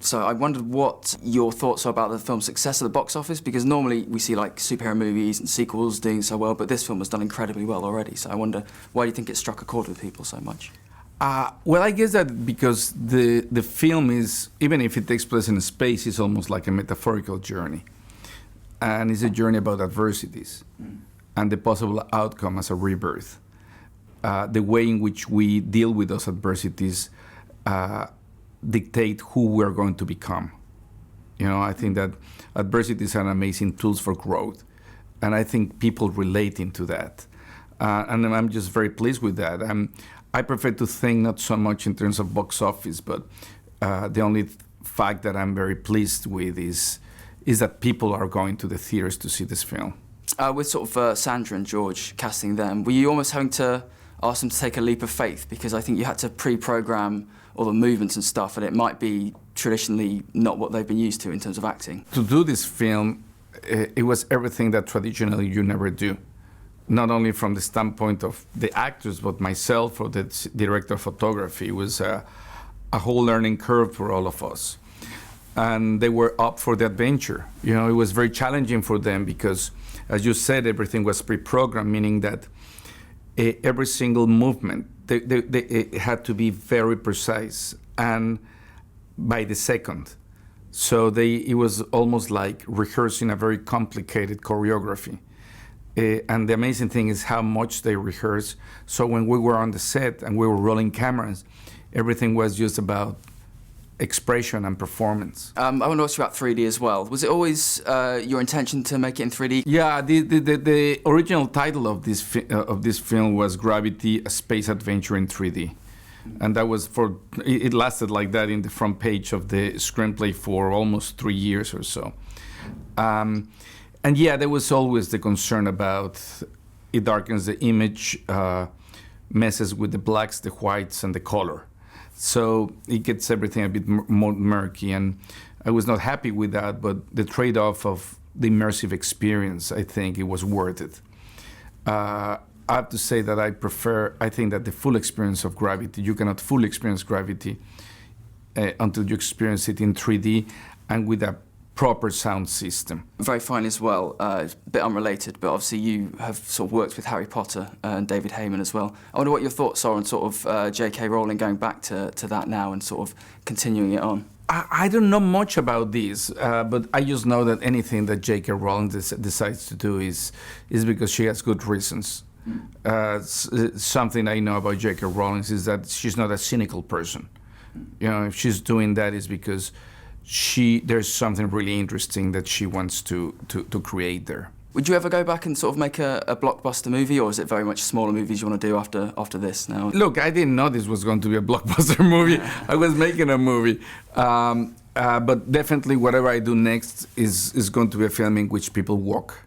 So I wondered what your thoughts are about the film's success at the box office, because normally we see like superhero movies and sequels doing so well, but this film has done incredibly well already. So I wonder, why do you think it struck a chord with people so much? Well, I guess that because the film is, even if it takes place in space, it's almost like a metaphorical journey. And it's a journey about adversities and the possible outcome as a rebirth. The way in which we deal with those adversities dictate who we're going to become. You know, I think that adversities are amazing tools for growth, and I think people relate into that. And I'm just very pleased with that. I prefer to think not so much in terms of box office, but the only fact that I'm very pleased with is that people are going to the theaters to see this film. With sort of Sandra and George casting them, were you almost having to ask them to take a leap of faith? Because I think you had to pre-program all the movements and stuff, and it might be traditionally not what they've been used to in terms of acting. To do this film, it was everything that traditionally you never do. Not only from the standpoint of the actors, but myself or the director of photography. It was a whole learning curve for all of us. And they were up for the adventure. You know, it was very challenging for them because, as you said, everything was pre-programmed, meaning that every single movement, it had to be very precise and by the second. So it was almost like rehearsing a very complicated choreography. And the amazing thing is how much they rehearse. So when we were on the set and we were rolling cameras, everything was just about expression and performance. I want to ask you about 3D as well. Was it always your intention to make it in 3D? Yeah, the original title of this film was Gravity: A Space Adventure in 3D. And that was it lasted like that in the front page of the screenplay for almost 3 years or so. And yeah, there was always the concern about it darkens the image, messes with the blacks, the whites, and the color. So it gets everything a bit more murky, and I was not happy with that, but the trade-off of the immersive experience, I think it was worth it. I have to say that I think that the full experience of Gravity, you cannot fully experience Gravity until you experience it in 3D and with a proper sound system. Very fine as well, a bit unrelated, but obviously you have sort of worked with Harry Potter and David Heyman as well. I wonder what your thoughts are on sort of J.K. Rowling going back to that now and sort of continuing it on. I don't know much about this, but I just know that anything that J.K. Rowling decides to do is because she has good reasons. Something I know about J.K. Rowling is that she's not a cynical person. You know, if she's doing that, is because there's something really interesting that she wants to create there. Would you ever go back and sort of make a blockbuster movie, or is it very much smaller movies you want to do after this now? Look, I didn't know this was going to be a blockbuster movie. I was making a movie. But definitely whatever I do next is going to be a film in which people walk.